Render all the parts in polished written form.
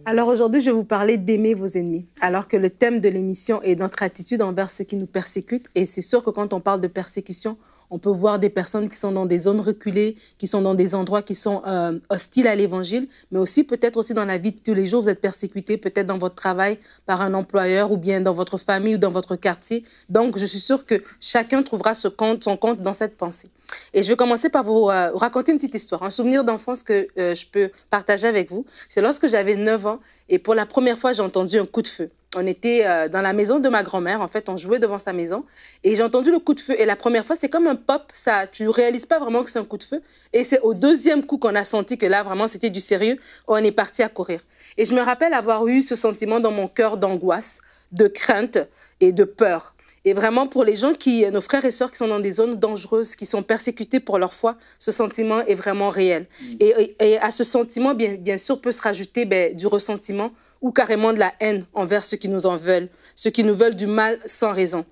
Alors aujourd'hui, je vais vous parler d'aimer vos ennemis, alors que le thème de l'émission est notre attitude envers ceux qui nous persécutent. Et c'est sûr que quand on parle de persécution, on peut voir des personnes qui sont dans des zones reculées, qui sont dans des endroits qui sont hostiles à l'évangile, mais aussi peut-être aussi dans la vie de tous les jours, vous êtes persécuté, peut-être dans votre travail par un employeur ou bien dans votre famille ou dans votre quartier. Donc, je suis sûre que chacun trouvera son compte dans cette pensée. Et je vais commencer par vous raconter une petite histoire, un souvenir d'enfance que je peux partager avec vous. C'est lorsque j'avais 9 ans et pour la première fois, j'ai entendu un coup de feu. On était dans la maison de ma grand-mère, en fait, on jouait devant sa maison et j'ai entendu le coup de feu. Et la première fois, c'est comme un pop, ça, tu ne réalises pas vraiment que c'est un coup de feu. Et c'est au deuxième coup qu'on a senti que là, vraiment, c'était du sérieux. On est parti à courir. Et je me rappelle avoir eu ce sentiment dans mon cœur d'angoisse, de crainte et de peur. Et vraiment, pour les gens nos frères et sœurs qui sont dans des zones dangereuses, qui sont persécutés pour leur foi, ce sentiment est vraiment réel. Et à ce sentiment, bien sûr, peut se rajouter du ressentiment ou carrément de la haine envers ceux qui nous en veulent, ceux qui nous veulent du mal sans raison.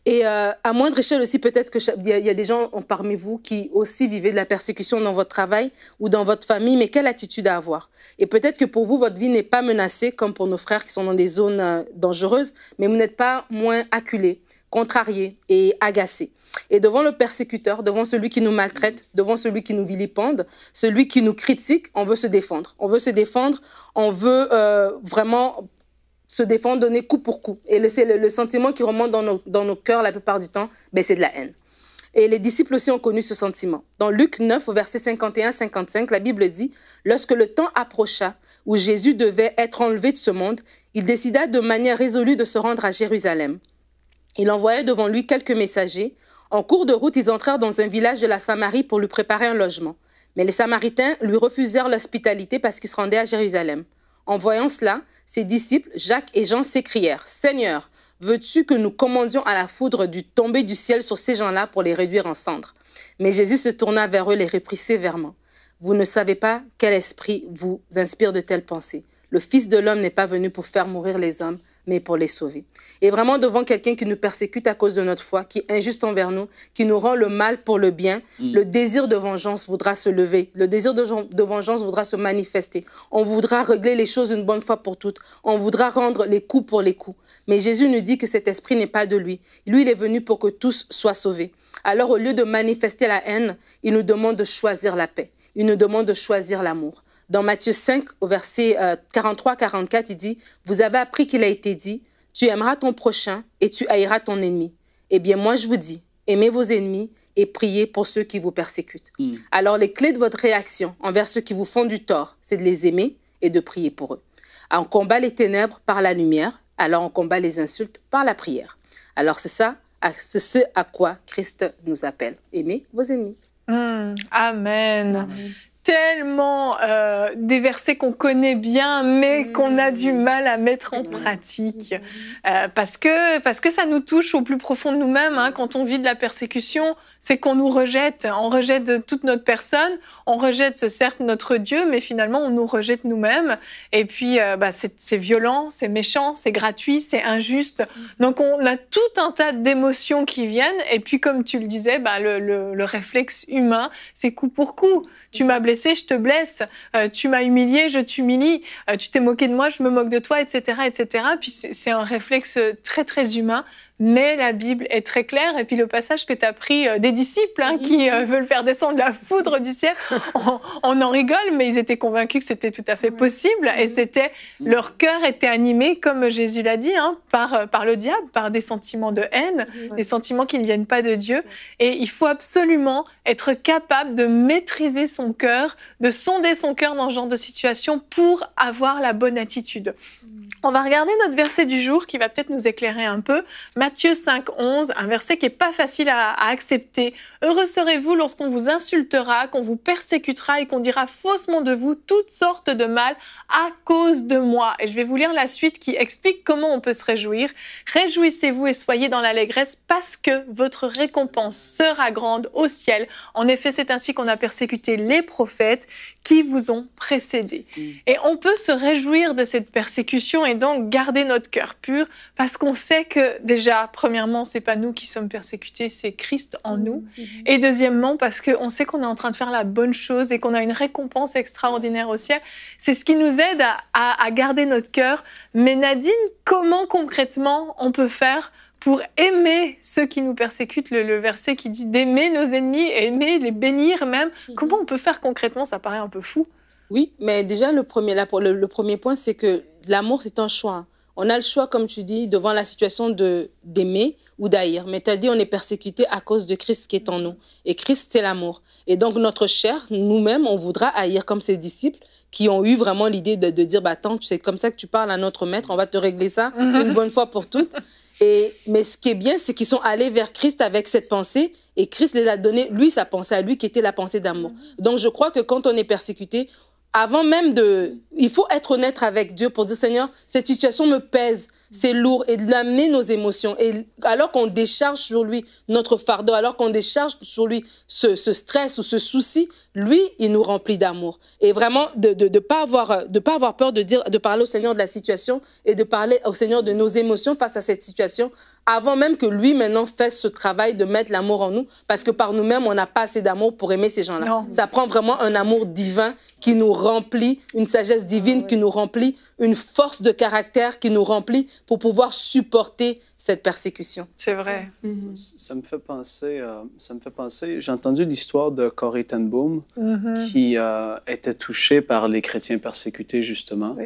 Et à moindre échelle aussi, peut-être qu'il y a des gens parmi vous qui aussi vivaient de la persécution dans votre travail ou dans votre famille, mais quelle attitude à avoir? Et peut-être que pour vous, votre vie n'est pas menacée, comme pour nos frères qui sont dans des zones dangereuses, mais vous n'êtes pas moins acculés, contrariés et agacés. Et devant le persécuteur, devant celui qui nous maltraite, devant celui qui nous vilipende, celui qui nous critique, on veut se défendre. On veut se défendre, on veut vraiment se défendre, donner coup pour coup. Et le sentiment qui remonte dans nos cœurs la plupart du temps, c'est de la haine. Et les disciples aussi ont connu ce sentiment. Dans Luc 9, au verset 51-55, la Bible dit « Lorsque le temps approcha où Jésus devait être enlevé de ce monde, il décida de manière résolue de se rendre à Jérusalem. Il envoyait devant lui quelques messagers. En cours de route, ils entrèrent dans un village de la Samarie pour lui préparer un logement. Mais les Samaritains lui refusèrent l'hospitalité parce qu'il se rendait à Jérusalem. En voyant cela, ses disciples, Jacques et Jean, s'écrièrent « Seigneur, veux-tu que nous commandions à la foudre tomber du ciel sur ces gens-là pour les réduire en cendres ?» Mais Jésus se tourna vers eux et les reprit sévèrement. « Vous ne savez pas quel esprit vous inspire de telles pensées. Le Fils de l'homme n'est pas venu pour faire mourir les hommes, mais pour les sauver. » Et vraiment, devant quelqu'un qui nous persécute à cause de notre foi, qui est injuste envers nous, qui nous rend le mal pour le bien, le désir de vengeance voudra se lever. Le désir de vengeance voudra se manifester. On voudra régler les choses une bonne fois pour toutes. On voudra rendre les coups pour les coups. Mais Jésus nous dit que cet esprit n'est pas de lui. Lui, il est venu pour que tous soient sauvés. Alors, au lieu de manifester la haine, il nous demande de choisir la paix. Il nous demande de choisir l'amour. Dans Matthieu 5, au verset 43-44, il dit « Vous avez appris qu'il a été dit, tu aimeras ton prochain et tu haïras ton ennemi. Eh bien, moi, je vous dis, aimez vos ennemis et priez pour ceux qui vous persécutent. » Alors, les clés de votre réaction envers ceux qui vous font du tort, c'est de les aimer et de prier pour eux. On combat les ténèbres par la lumière, alors on combat les insultes par la prière. Alors, c'est ce à quoi Christ nous appelle. Aimez vos ennemis. Amen. Amen. Tellement des versets qu'on connaît bien, mais qu'on a du mal à mettre en pratique. Parce que ça nous touche au plus profond de nous-mêmes. Hein. Quand on vit de la persécution, c'est qu'on nous rejette. On rejette toute notre personne. On rejette certes notre Dieu, mais finalement, on nous rejette nous-mêmes. Et puis, c'est violent, c'est méchant, c'est gratuit, c'est injuste. Donc, on a tout un tas d'émotions qui viennent. Et puis, comme tu le disais, le réflexe humain, c'est coup pour coup. Tu m'as blessé, je te blesse, tu m'as humilié, je t'humilie, tu t'es moqué de moi, je me moque de toi, etc., etc. Puis c'est un réflexe très, très humain, mais la Bible est très claire. Et puis le passage que tu as pris des disciples qui veulent faire descendre la foudre du ciel, on en rigole, mais ils étaient convaincus que c'était tout à fait possible. Et leur cœur était animé, comme Jésus l'a dit, par le diable, par des sentiments de haine, des sentiments qui ne viennent pas de Dieu. Et il faut absolument être capable de maîtriser son cœur, de sonder son cœur dans ce genre de situation pour avoir la bonne attitude. On va regarder notre verset du jour qui va peut-être nous éclairer un peu. Matthieu 5, 11, un verset qui n'est pas facile à accepter. « Heureux serez-vous lorsqu'on vous insultera, qu'on vous persécutera et qu'on dira faussement de vous toutes sortes de mal à cause de moi. » Et je vais vous lire la suite qui explique comment on peut se réjouir. « Réjouissez-vous et soyez dans l'allégresse parce que votre récompense sera grande au ciel. En effet, c'est ainsi qu'on a persécuté les prophètes qui vous ont précédés. » Et on peut se réjouir de cette persécution. et donc garder notre cœur pur, parce qu'on sait que déjà, premièrement, c'est pas nous qui sommes persécutés, c'est Christ en nous. Et deuxièmement, parce qu'on sait qu'on est en train de faire la bonne chose et qu'on a une récompense extraordinaire au ciel. C'est ce qui nous aide à garder notre cœur. Mais Nadine, comment concrètement on peut faire pour aimer ceux qui nous persécutent, le verset qui dit d'aimer nos ennemis, aimer, les bénir même. Comment on peut faire concrètement? Ça paraît un peu fou. Oui, mais déjà, le premier point, c'est que l'amour, c'est un choix. On a le choix, comme tu dis, devant la situation d'aimer ou d'haïr. Mais tu as dit, on est persécuté à cause de Christ qui est en nous. Et Christ, c'est l'amour. Et donc, notre chair, nous-mêmes, on voudra haïr comme ses disciples qui ont eu vraiment l'idée de dire, bah, attends, c'est comme ça que tu parles à notre maître, on va te régler ça une bonne fois pour toutes. Mais ce qui est bien, c'est qu'ils sont allés vers Christ avec cette pensée et Christ les a donné, lui, sa pensée à lui qui était la pensée d'amour. Donc, je crois que quand on est persécuté, avant même il faut être honnête avec Dieu pour dire, Seigneur, cette situation me pèse, c'est lourd, et de l'amener nos émotions. Et alors qu'on décharge sur lui notre fardeau, alors qu'on décharge sur lui ce stress ou ce souci, lui, il nous remplit d'amour. Et vraiment, de pas avoir peur de parler au Seigneur de la situation et de parler au Seigneur de nos émotions face à cette situation, avant même que lui, maintenant, fasse ce travail de mettre l'amour en nous, parce que par nous-mêmes, on n'a pas assez d'amour pour aimer ces gens-là. Non. Ça prend vraiment un amour divin qui nous remplit, une sagesse divine qui nous remplit, une force de caractère qui nous remplit pour pouvoir supporter cette persécution. C'est vrai. Ça me fait penser, j'ai entendu l'histoire de Corrie ten Boom qui était touchée par les chrétiens persécutés, justement. Oui.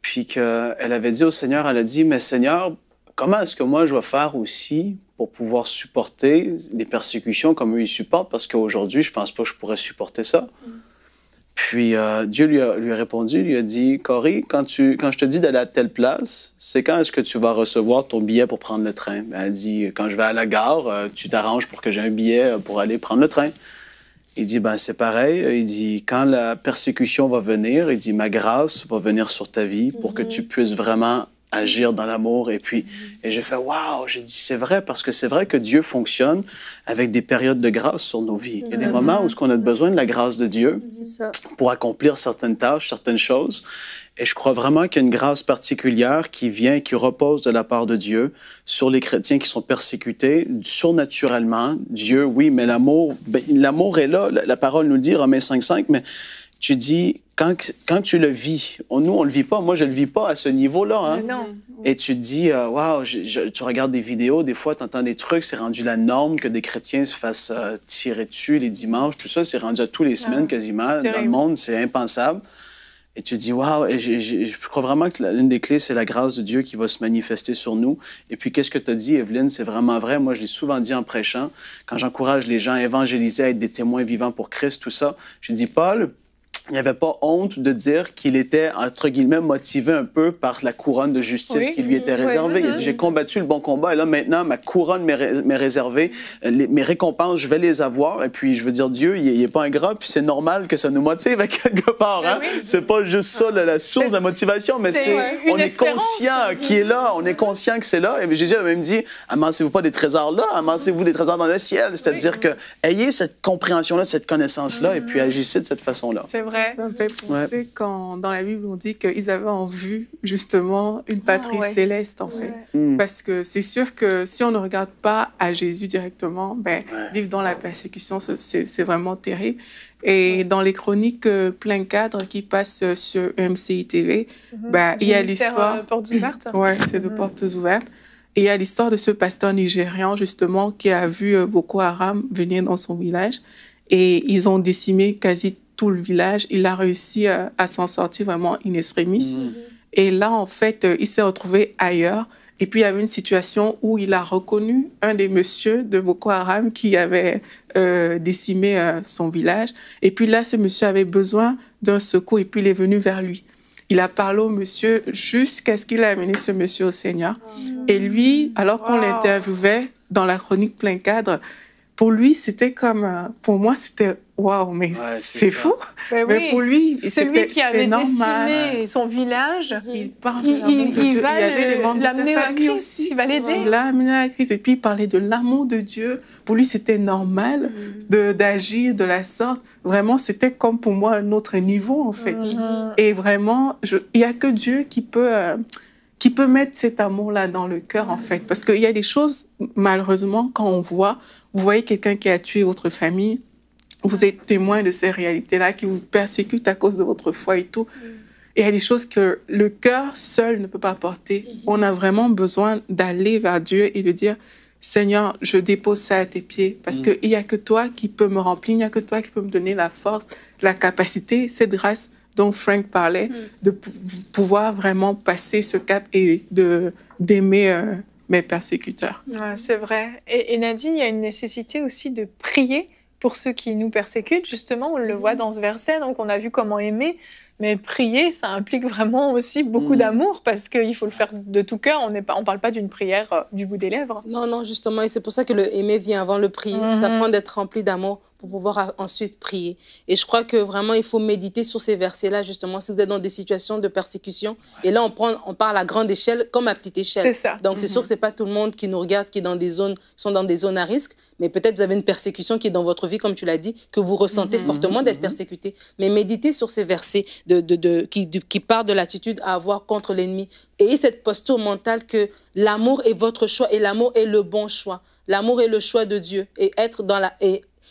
Puis qu'elle avait dit au Seigneur, elle a dit, mais Seigneur, comment est-ce que moi je vais faire aussi pour pouvoir supporter les persécutions comme eux ils supportent? Parce qu'aujourd'hui, je pense pas que je pourrais supporter ça. Puis Dieu lui a répondu, lui a dit, Corrie, quand je te dis d'aller à telle place, c'est quand est-ce que tu vas recevoir ton billet pour prendre le train? Elle a dit, quand je vais à la gare, tu t'arranges pour que j'ai un billet pour aller prendre le train. Il dit, ben c'est pareil. Il dit, quand la persécution va venir, il dit, ma grâce va venir sur ta vie pour que tu puisses vraiment agir dans l'amour. Et j'ai fait, waouh, j'ai dit, c'est vrai, parce que c'est vrai que Dieu fonctionne avec des périodes de grâce sur nos vies. Il y a des moments où on a besoin de la grâce de Dieu pour accomplir certaines tâches, certaines choses. Et je crois vraiment qu'il y a une grâce particulière qui vient et qui repose de la part de Dieu sur les chrétiens qui sont persécutés, surnaturellement. Dieu, oui, mais l'amour, l'amour est là. La parole nous le dit, Romains 5,5, mais tu dis, quand tu le vis, nous, on ne le vit pas. Moi, je ne le vis pas à ce niveau-là. Hein? Non. Et tu te dis, waouh, tu regardes des vidéos, des fois, tu entends des trucs, c'est rendu la norme que des chrétiens se fassent tirer dessus les dimanches. Tout ça, c'est rendu à tous les semaines quasiment. Dans le monde, c'est impensable. Et tu te dis, waouh, je crois vraiment que l'une des clés, c'est la grâce de Dieu qui va se manifester sur nous. Et puis, qu'est-ce que tu as dit, Evelyne? C'est vraiment vrai. Moi, je l'ai souvent dit en prêchant, quand j'encourage les gens à évangéliser, à être des témoins vivants pour Christ, tout ça, je dis, Paul, il n'avait pas honte de dire qu'il était, entre guillemets, motivé un peu par la couronne de justice qui lui était réservée. Il a dit, j'ai combattu le bon combat et là, maintenant, ma couronne m'est réservée. Mes récompenses, je vais les avoir. Et puis, je veux dire, Dieu, il n'est pas ingrat, puis c'est normal que ça nous motive à quelque part. Hein? C'est pas juste ça, la source de la motivation, mais on est conscient qu'il est là. On est conscient que c'est là. Et Jésus a même dit, amassez-vous pas des trésors là, amassez-vous des trésors dans le ciel. C'est-à-dire que ayez cette compréhension-là, cette connaissance-là, et puis agissez de cette façon-là. C'est vrai. Ça me fait penser quand, dans la Bible, on dit qu'ils avaient en vue, justement, une patrie céleste, en fait. Parce que c'est sûr que si on ne regarde pas à Jésus directement, vivre dans la persécution, c'est vraiment terrible. Et dans les chroniques plein cadre qui passent sur MCI TV, il y a l'histoire... Portes ouvertes. Oui, c'est de Portes ouvertes. Et il y a l'histoire de ce pasteur nigérian, justement, qui a vu Boko Haram venir dans son village. Et ils ont décimé quasi tout le village. Il a réussi à s'en sortir vraiment in extremis. Et là, en fait, il s'est retrouvé ailleurs. Et puis, il y avait une situation où il a reconnu un des messieurs de Boko Haram qui avait décimé son village. Et puis là, ce monsieur avait besoin d'un secours et puis il est venu vers lui. Il a parlé au monsieur jusqu'à ce qu'il ait amené ce monsieur au Seigneur. Et lui, alors qu'on l'interviewait dans la chronique plein cadre, pour lui, c'était comme... Pour moi, c'était... Waouh, mais c'est fou. Mais pour lui, c'est lui qui avait décimé son village. Il va l'amener à Christ. Il va l'aider. Il l'a amené à Christ. Et puis, il parlait de l'amour de Dieu. Pour lui, c'était normal d'agir de la sorte. Vraiment, c'était comme pour moi un autre niveau, en fait. Et vraiment, il n'y a que Dieu qui peut qui peut mettre cet amour-là dans le cœur, en fait. Parce qu'il y a des choses, malheureusement, quand on voit, vous voyez quelqu'un qui a tué votre famille, vous êtes témoin de ces réalités-là qui vous persécutent à cause de votre foi et tout. Et il y a des choses que le cœur seul ne peut pas porter. On a vraiment besoin d'aller vers Dieu et de dire, Seigneur, je dépose ça à tes pieds parce qu'il n'y a que toi qui peux me remplir, il n'y a que toi qui peux me donner la force, la capacité, cette grâce dont Frank parlait, de pouvoir vraiment passer ce cap et d'aimer mes persécuteurs. Ouais, c'est vrai. Et Nadine, il y a une nécessité aussi de prier pour ceux qui nous persécutent. Justement, on le voit dans ce verset, donc on a vu comment aimer. Mais prier, ça implique vraiment aussi beaucoup d'amour parce qu'il faut le faire de tout cœur. On ne parle pas d'une prière du bout des lèvres. Non, non, justement. Et c'est pour ça que le aimer vient avant le prier. Ça prend d'être rempli d'amour pour pouvoir ensuite prier. Et je crois que vraiment, il faut méditer sur ces versets-là, justement, si vous êtes dans des situations de persécution. Et là, on parle à grande échelle comme à petite échelle. C'est ça. Donc, c'est sûr que ce n'est pas tout le monde qui nous regarde, qui est dans des zones, sont dans des zones à risque. Mais peut-être vous avez une persécution qui est dans votre vie, comme tu l'as dit, que vous ressentez fortement d'être persécuté. Mais méditez sur ces versets qui parlent de l'attitude à avoir contre l'ennemi. Et cette posture mentale que l'amour est votre choix et l'amour est le bon choix. L'amour est le choix de Dieu. Et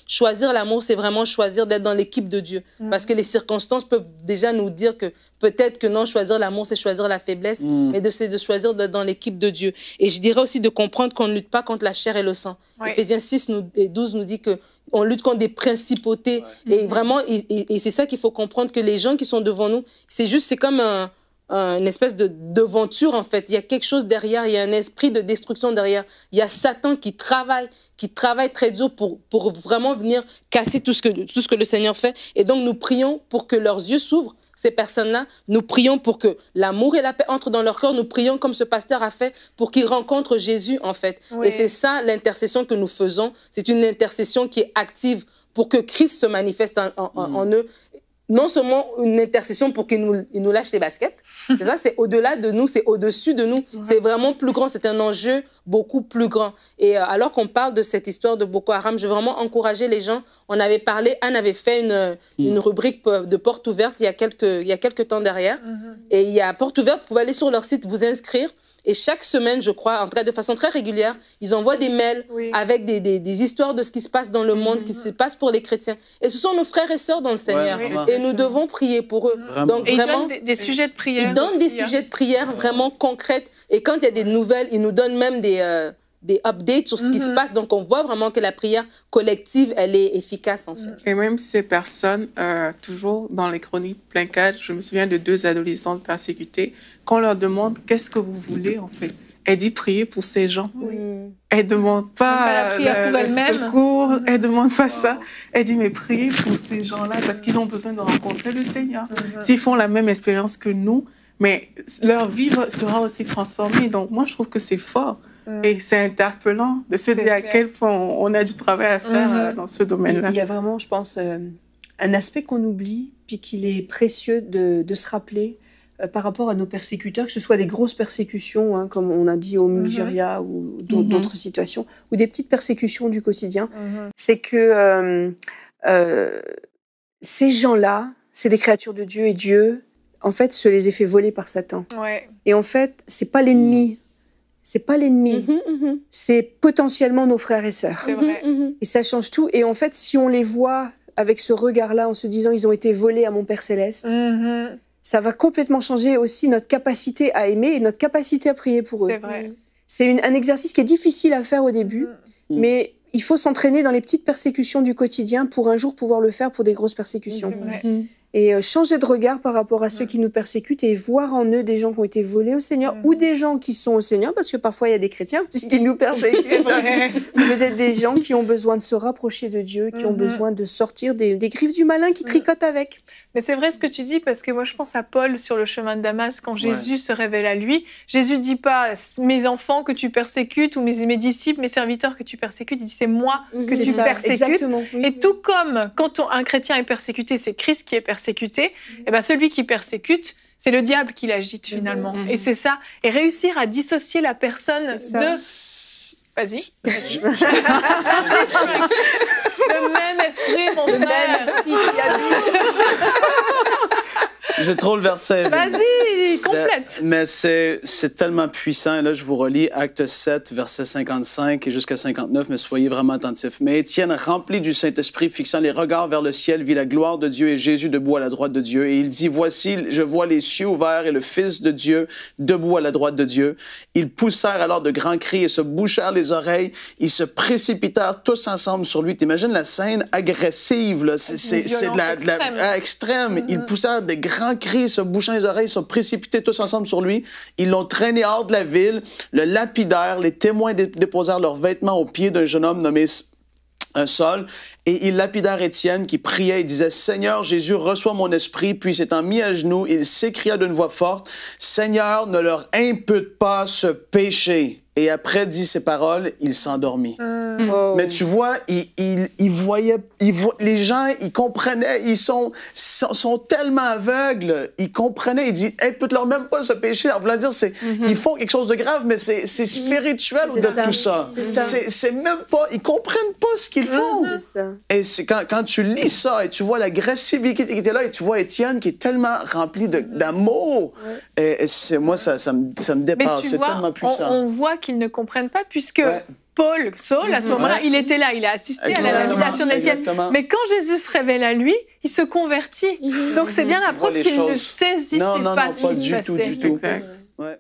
choisir l'amour, c'est vraiment choisir d'être dans l'équipe de Dieu. Parce que les circonstances peuvent déjà nous dire que peut-être que non, choisir l'amour, c'est choisir la faiblesse, mais de choisir d'être dans l'équipe de Dieu. Et je dirais aussi de comprendre qu'on ne lutte pas contre la chair et le sang. Oui. Éphésiens 6 et 12 nous dit qu'on lutte contre des principautés. Et vraiment, et c'est ça qu'il faut comprendre, que les gens qui sont devant nous, c'est comme une espèce de devanture, en fait. Il y a quelque chose derrière, il y a un esprit de destruction derrière. Il y a Satan qui travaille très dur pour vraiment venir casser tout ce que le Seigneur fait. Et donc, nous prions pour que leurs yeux s'ouvrent, ces personnes-là. Nous prions pour que l'amour et la paix entrent dans leur cœur. Nous prions comme ce pasteur a fait pour qu'ils rencontrent Jésus, en fait. Oui. Et c'est ça l'intercession que nous faisons. C'est une intercession qui est active pour que Christ se manifeste en eux. Non seulement une intercession pour qu'il nous lâche les baskets, mais ça, c'est au-delà de nous, c'est au-dessus de nous. C'est vraiment plus grand, c'est un enjeu beaucoup plus grand. Et alors qu'on parle de cette histoire de Boko Haram, je veux vraiment encourager les gens. On avait parlé, Anne avait fait une rubrique de porte ouverte il y a quelques temps derrière. Et il y a porte ouverte, vous pouvez aller sur leur site, vous inscrire. Et chaque semaine, je crois, en tout cas de façon très régulière, ils envoient des mails avec des histoires de ce qui se passe dans le monde, qui se passe pour les chrétiens. Et ce sont nos frères et sœurs dans le Seigneur. Et nous devons prier pour eux. Donc, et vraiment, ils donnent des sujets de prière. Ils donnent des sujets de prière vraiment concrètes. Et quand il y a des nouvelles, ils nous donnent même des updates sur ce qui se passe. Donc, on voit vraiment que la prière collective, elle est efficace, en fait. Et même ces personnes, toujours dans les chroniques plein cadre, je me souviens de 2 adolescentes persécutées, qu'on leur demande « Qu'est-ce que vous voulez, en fait ?» Elle dit « Prier pour ces gens. » Elle ne demande pas le secours, elle ne demande pas ça. Elle dit « Mais priez pour ces gens-là, parce qu'ils ont besoin de rencontrer le Seigneur. S'ils font la même expérience que nous, mais leur vie sera aussi transformée. » Donc, moi, je trouve que c'est fort. Et c'est interpellant de se dire à quel point on a du travail à faire dans ce domaine-là. Il y a vraiment, je pense, un aspect qu'on oublie, puis qu'il est précieux de se rappeler par rapport à nos persécuteurs, que ce soit des grosses persécutions, comme on a dit au Nigeria ou d'autres situations, ou des petites persécutions du quotidien. C'est que ces gens-là, c'est des créatures de Dieu, et Dieu, en fait, se les a fait voler par Satan. Et en fait, c'est pas l'ennemi. C'est pas l'ennemi, c'est potentiellement nos frères et sœurs. C'est vrai. Et ça change tout. Et en fait, si on les voit avec ce regard-là, en se disant ils ont été volés à mon Père Céleste, ça va complètement changer aussi notre capacité à aimer et notre capacité à prier pour eux. C'est vrai. C'est un exercice qui est difficile à faire au début, mais il faut s'entraîner dans les petites persécutions du quotidien pour un jour pouvoir le faire pour des grosses persécutions. Et changer de regard par rapport à ceux qui nous persécutent et voir en eux des gens qui ont été volés au Seigneur ou des gens qui sont au Seigneur, parce que parfois il y a des chrétiens aussi qui nous persécutent. Peut-être des gens qui ont besoin de se rapprocher de Dieu, qui ont besoin de sortir des griffes du malin qui tricotent avec. Mais c'est vrai ce que tu dis, parce que moi je pense à Paul sur le chemin de Damas, quand Jésus se révèle à lui. Jésus dit pas « mes enfants que tu persécutes » ou mes disciples, mes serviteurs que tu persécutes. Il dit « c'est moi que tu persécutes ». Et tout comme quand un chrétien est persécuté, c'est Christ qui est persécuté, et ben celui qui persécute, c'est le diable qui l'agite finalement. Et c'est ça. Et réussir à dissocier la personne de... Vas-y. Le même esprit, mon frère. Le même esprit qui habite. J'ai trop le verset. Vas-y, complète. Mais c'est tellement puissant. Et là, je vous relis Acte 7, versets 55 et jusqu'à 59, mais soyez vraiment attentifs. Mais Étienne, rempli du Saint-Esprit, fixant les regards vers le ciel, vit la gloire de Dieu et Jésus debout à la droite de Dieu. Et il dit, voici, je vois les cieux ouverts et le Fils de Dieu debout à la droite de Dieu. Ils poussèrent alors de grands cris et se bouchèrent les oreilles. Ils se précipitèrent tous ensemble sur lui. T'imagines la scène agressive, là. C'est de la extrême. Ils poussèrent de grands cris, se bouchant les oreilles, se précipitaient tous ensemble sur lui. Ils l'ont traîné hors de la ville, le lapidèrent. Les témoins déposèrent leurs vêtements aux pieds d'un jeune homme nommé Saul, et ils lapidèrent Étienne qui priait et disait, Seigneur Jésus, reçois mon esprit. Puis s'étant mis à genoux, il s'écria d'une voix forte, Seigneur, ne leur impute pas ce péché. Et après dit ces paroles, il s'endormit. Oh. Mais tu vois, il voyait, les gens, ils comprenaient, ils sont tellement aveugles, ils comprenaient, il dit, impute-leur même pas ce péché. En voulant dire, ils font quelque chose de grave, mais c'est spirituel au-delà de tout ça. C'est même pas, ils comprennent pas ce qu'ils font. Et c'est quand tu lis ça et tu vois l'agressivité qui était là et tu vois Étienne qui est tellement rempli d'amour, moi, ça me dépasse, c'est tellement puissant. On voit qu'ils ne comprennent pas puisque Saul, à ce moment-là, il était là, il a assisté à la lapidation d'Étienne. Mais quand Jésus se révèle à lui, il se convertit. Donc c'est bien la preuve qu'il ne saisissait pas ce qui se passait. Non, pas du tout, du tout. Exact. Ouais.